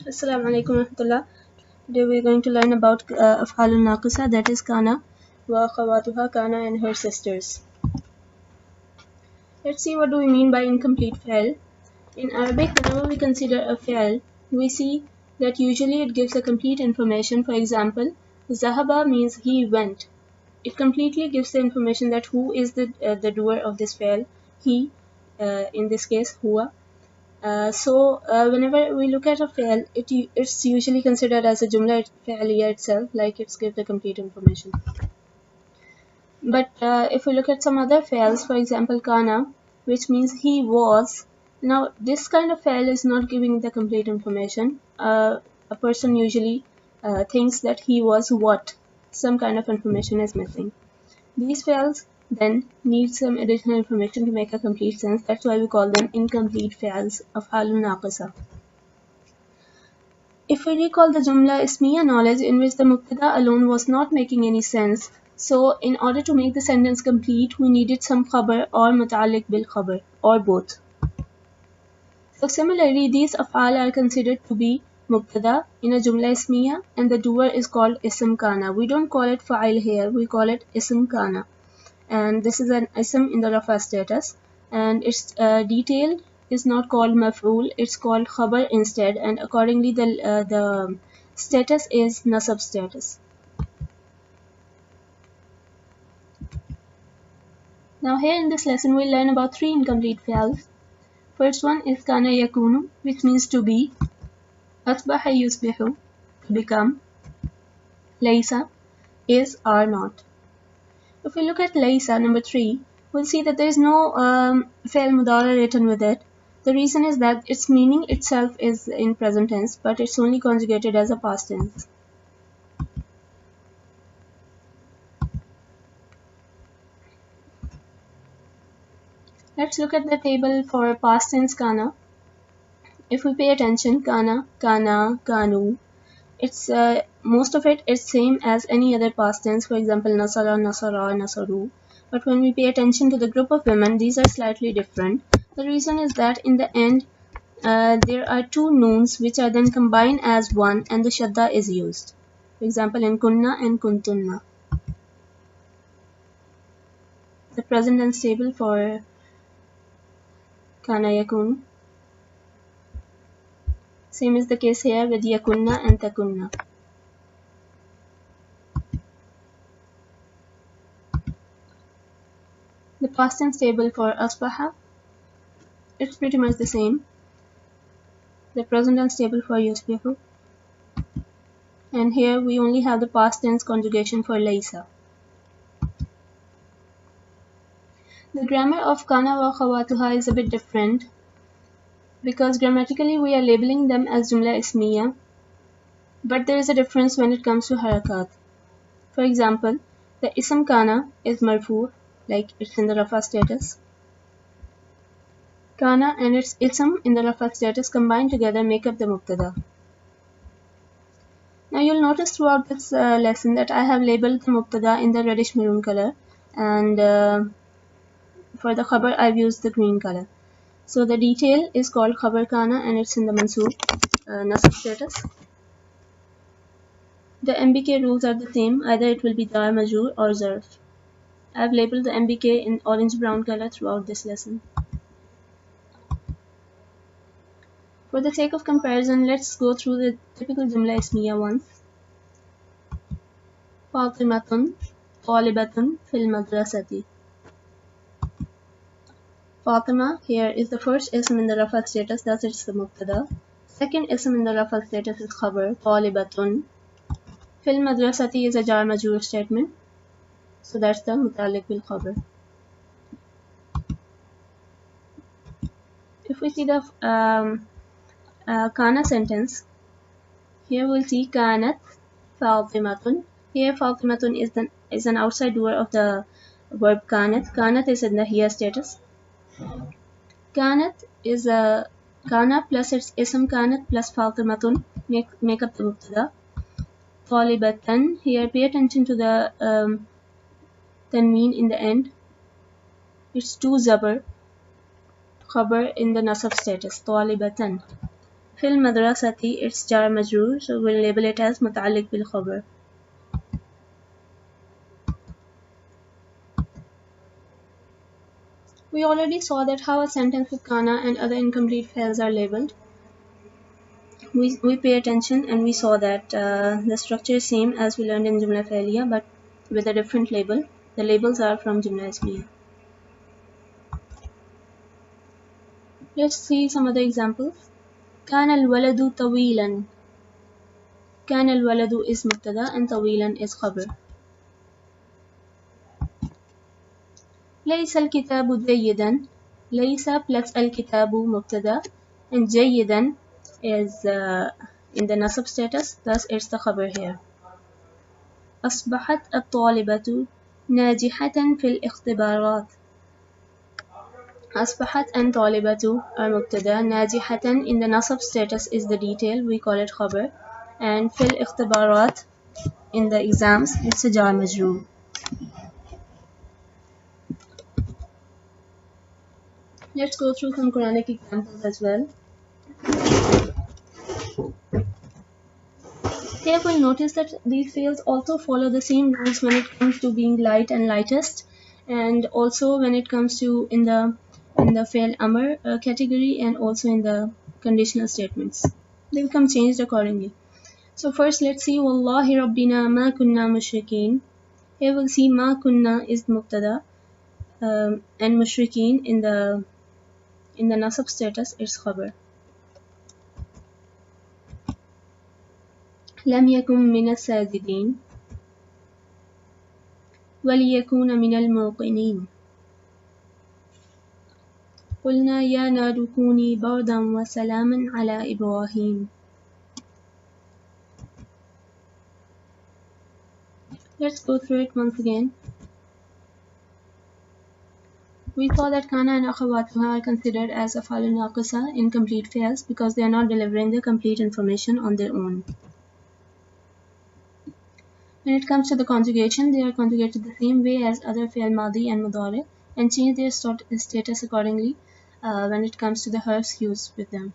Assalamu alaikum warahmatullah. Today we are going to learn about Af'alun Naqisa, that is Kaana wa akhawatuha, Kaana and her sisters. Let's see what do we mean by incomplete fi'l. In Arabic, whenever we consider a fi'l, we see that usually it gives a complete information. For example, Zahaba means he went. It completely gives the information that who is the doer of this fi'l. He, in this case, huwa. Whenever we look at a fi'l, it's usually considered as a jumla fi'liya itself, like it's give the complete information. But if we look at some other fi'ls, for example, kana, which means he was. Now, this kind of fi'l is not giving the complete information. A person usually thinks that he was what? Some kind of information is missing. These fi'ls then need some additional information to make a complete sense. That's why we call them incomplete fi'ls of Af'alun Naqisa. If we recall the Jumla Ismiya knowledge in which the Mubtada alone was not making any sense, so in order to make the sentence complete, we needed some khabar or muta'alliq bil khabar, or both. So similarly, these af'al are considered to be Mubtada in a Jumla Ismiya, and the doer is called Ism Kana. We don't call it fa'il here, we call it Ism Kana. And this is an ism in the rafa status, and its detail is not called maf'ul, it's called khabar instead, and accordingly the status is nasab status. Now here in this lesson we'll learn about three incomplete fi'ls. First one is kana yakunu, which means to be, asbaha yusbihu, to become, laysa, is, are not. If we look at laysa, number 3, we'll see that there is no fi'l mudara written with it. The reason is that its meaning itself is in present tense, but it's only conjugated as a past tense. Let's look at the table for past tense kana. If we pay attention, kana, kana, kanu, it's most of it is same as any other past tense. For example, nasara, nasara, nasaru. But when we pay attention to the group of women, these are slightly different. The reason is that in the end, there are two noons which are then combined as one, and the shadda is used. For example, in kunna and kuntunna. The present tense table for kana yakun. Same is the case here with yakunna and takunna. The past tense table for asbaha, it's pretty much the same. The present tense table for yusbihu. And here we only have the past tense conjugation for laysa. The grammar of kana wa khawatuha is a bit different, because grammatically we are labeling them as jumla ismiya, but there is a difference when it comes to harakat. For example, the ism kana is marfu, like it's in the rafa status. Kana and its ism in the rafa status combined together make up the mubtada. Now you'll notice throughout this lesson that I have labeled the mubtada in the reddish maroon color, and for the khabar I've used the green color. So the detail is called khabar kana and it's in the mansoob nasab status. The MBK rules are the same, either it will be jar majroor or zarf. I've labeled the MBK in orange brown color throughout this lesson. For the sake of comparison, let's go through the typical jumla ismiya ones. Fatimatun talibatun fil madrasati. Fatima here is the first ism in the rafa status, thus it's the mubtada. Second ism in the rafa status is khabar, talibatun. Fil madrasati is a jar majroor statement, so that's the muta'alliq bil khabar. If we see the kana sentence, here we'll see kanat fatimatun. Here fatimatun is an outside doer of the verb kanat. Kanat is in the hiya status. Kanat is a kana plus its ism kanat plus fatimatun make up the mubtada. Talibatan, here pay attention to the tanween in the end. It's two zabar, khabar in the nasab status, talibatan. في المدرسة it's jar majroor, so we'll label it as متعلق بالخبر. We already saw that how a sentence with kana and other incomplete fi'ls are labeled. We pay attention and we saw that the structure is same as we learned in Jumla Fi'liya but with a different label. The labels are from Jumla Ismiya. Let's see some other examples. كان الولد طويلا. كان الولد is مبتدا and طويلا is خبر. ليس الكتاب جيدا. ليس plus الكتاب مبتدا and جيدا is in the nasab status, thus it's the khabar here. أصبحت الطالبة ناجحة في الاختبارات. أصبحت and طالبة are مبتدا. ناجحة in the nasab status is the detail, we call it khabar. And في الاختبارات in the exams it's a jar majroor. Let's go through some Quranic examples as well. Here we'll notice that these fields also follow the same rules when it comes to being light and lightest, and also when it comes to in the fi'l amr category, and also in the conditional statements. They become changed accordingly. So first let's see Wallahi Rabbina ma kunna mushrikeen. Here we'll see ma kunna is mubtada and mushrikeen in the nasab status it's khabar. لم يكن من الساجدين وليكون من الموقنين. قلنا يا نار كوني بردا وسلاما على إبراهيم. Let's go through it once again. We saw that Kana and Akhawatuha are considered as af'al naqisa, incomplete fi'ls, because they are not delivering the complete information on their own. When it comes to the conjugation, they are conjugated the same way as other fi'l madi and mudari and change their status accordingly when it comes to the harfs used with them.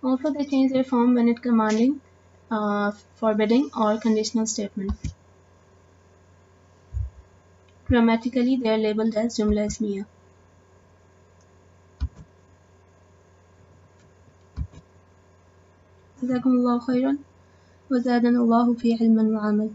Also, they change their form when it commanding, forbidding, or conditional statements. Grammatically, they are labeled as Jumla Ismiya. جزاكم الله خيرا وزادنا الله في علم وعمل.